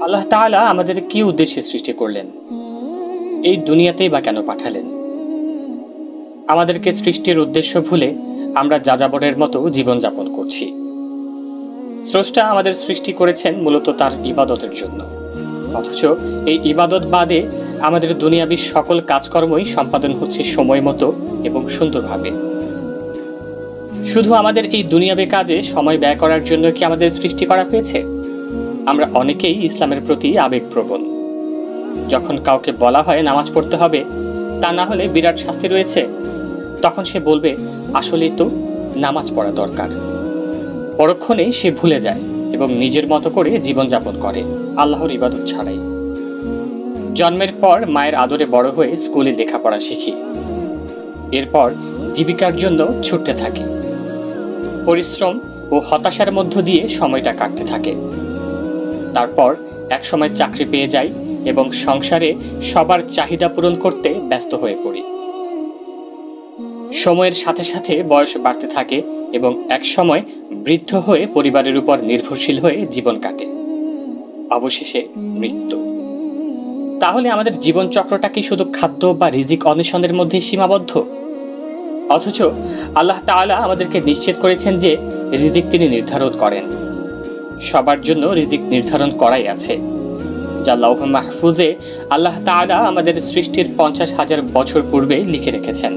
আল্লাহ তাআলা আমাদের কি উদ্দেশ্যে সৃষ্টি করলেন, এই দুনিয়াতেই বা কেন পাঠালেন? আমাদেরকে সৃষ্টির উদ্দেশ্য ভুলে আমরা যাযাবরের মতো জীবনযাপন করছি। স্রষ্টা আমাদের সৃষ্টি করেছেন মূলত তার ইবাদতের জন্য, অথচ এই ইবাদত বাদে আমাদের দুনিয়াবী সকল কাজকর্মই সম্পাদন হচ্ছে সময় মতো এবং সুন্দরভাবে। শুধু আমাদের এই দুনিয়াবী কাজে সময় ব্যয় করার জন্য কি আমাদের সৃষ্টি করা হয়েছে? আমরা অনেকেই ইসলামের প্রতি আবেগপ্রবণ। যখন কাউকে বলা হয় নামাজ পড়তে হবে, তা না হলে বিরাট শাস্তি রয়েছে, তখন সে বলবে আসলেই তো নামাজ পড়া দরকার। পরক্ষণেই সে ভুলে যায় এবং নিজের মতো করে জীবনযাপন করে, আল্লাহর ইবাদত ছাড়াই। জন্মের পর মায়ের আদরে বড় হয়ে স্কুলে লেখাপড়া শিখি, এরপর জীবিকার জন্য ছুটতে থাকি। পরিশ্রম ও হতাশার মধ্য দিয়ে সময়টা কাটতে থাকে। তারপর একসময় চাকরি পেয়ে যাই এবং সংসারে সবার চাহিদা পূরণ করতে ব্যস্ত হয়ে পড়ি। সময়ের সাথে সাথে বয়স বাড়তে থাকে এবং একসময় বৃদ্ধ হয়ে পরিবারের উপর নির্ভরশীল হয়ে জীবন কাটে। অবশেষে মৃত্যু। তাহলে আমাদের জীবন চক্রটা কি শুধু খাদ্য বা রিজিক অন্বেষণের মধ্যে সীমাবদ্ধ? অথচ আল্লাহ তাআলা আমাদেরকে নিশ্চিত করেছেন যে রিজিক তিনি নির্ধারণ করেন। সবার জন্য রিজিক নির্ধারণ করাই আছে, যা লাউহ মাহফুজে আল্লাহ তাআলা আমাদের সৃষ্টির 50,000 বছর পূর্বে লিখে রেখেছেন।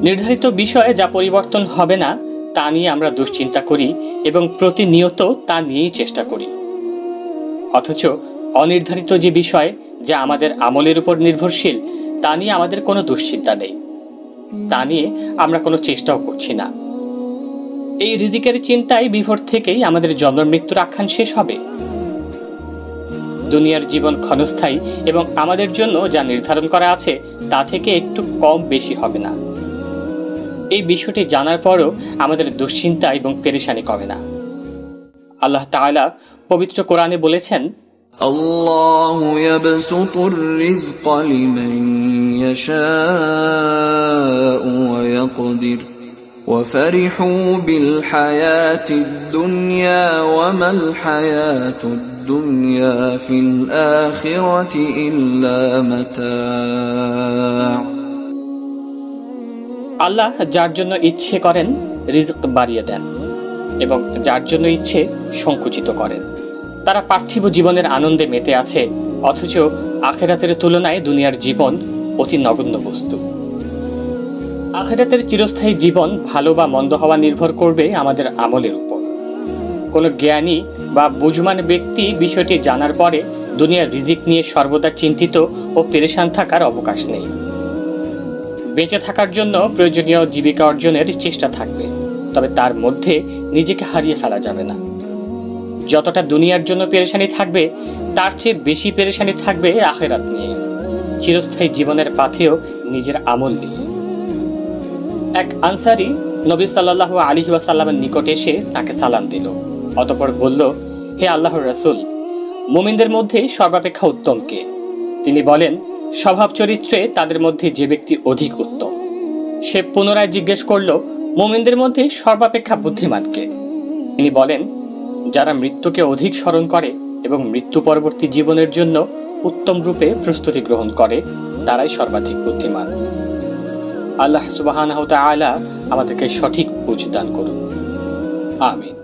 নির্ধারিত বিষয়ে যা পরিবর্তন হবে না তা নিয়ে আমরা দুশ্চিন্তা করি এবং প্রতিনিয়ত তা নিয়েই চেষ্টা করি। অথচ অনির্ধারিত যে বিষয় যা আমাদের আমলের উপর নির্ভরশীল, তা নিয়ে আমাদের কোনো দুশ্চিন্তা নেই, তা নিয়ে আমরা কোনো চেষ্টাও করছি না। এই রিজিকের চিন্তায় বিভোর থেকেই আমাদের জন্ম মৃত্যুর আখ্যান শেষ হবে। দুনিয়ার জীবন ক্ষণস্থায়ী এবং আমাদের জন্য যা নির্ধারণ করা আছে তা থেকে একটু কম বেশি হবে না। এই বিষয়টি জানার পরও আমাদের দুশ্চিন্তা এবং পেরেশানি কমে না। আল্লাহ তাআলা পবিত্র কোরআনে বলেছেন, আল্লাহু ইয়াবসুতুর রিজকা লিমান ইয়াশাউ ওয়া ইয়াকদির ওয়া ফারিহু বিল হায়াতিদ দুনিয়া ওয়া মাল হায়াতুদ দুনিয়া ফিল আখিরাতি ইল্লা মাতা'। আল্লাহ যার জন্য ইচ্ছে করেন রিজক বাড়িয়ে দেন এবং যার জন্য ইচ্ছে সংকুচিত করেন। তারা পার্থিব জীবনের আনন্দে মেতে আছে, অথচ আখিরাতের তুলনায় দুনিয়ার জীবন অতি নগণ্য বস্তু। আখিরাতের চিরস্থায়ী জীবন ভালো বা মন্দ হওয়া নির্ভর করবে আমাদের আমলের উপর। কোনো জ্ঞানী বা বুঝমান ব্যক্তি বিষয়টি জানার পরে দুনিয়ার রিজিক নিয়ে সর্বদা চিন্তিত ও পেরেশান থাকার অবকাশ নেই। বেঁচে থাকার জন্য প্রয়োজনীয় জীবিকা অর্জনের চেষ্টা থাকবে, তবে তার মধ্যে নিজেকে হারিয়ে ফেলা যাবে না। যতটা দুনিয়ার জন্য পেরেশানি থাকবে, তার চেয়ে বেশি পেরেশানি থাকবে আখিরাত নিয়ে, চিরস্থায়ী জীবনের পাথেও নিজের আমল নিয়ে। এক আনসারী নবী সাল্লাল্লাহু আলাইহি ওয়াসাল্লামের নিকট এসে তাকে সালাম দিল। অতঃপর বলল, হে আল্লাহর রাসূল, মুমিনদের মধ্যে সর্বাপেক্ষা উত্তম কে? তিনি বলেন, স্বভাব চরিত্রে তাদের মধ্যে যে ব্যক্তি অধিক উত্তম। সে পুনরায় জিজ্ঞেস করল, মুমিনদের মধ্যে সর্বাপেক্ষা বুদ্ধিমান কে? তিনি বলেন, যারা মৃত্যুকে অধিক স্মরণ করে এবং মৃত্যু পরবর্তী জীবনের জন্য উত্তম রূপে প্রস্তুতি গ্রহণ করে, তারাই সর্বাধিক বুদ্ধিমান। আল্লাহ সুবহানাহু ওয়া তাআলা আমাদেরকে সঠিক বুঝ দান করুন। আমিন।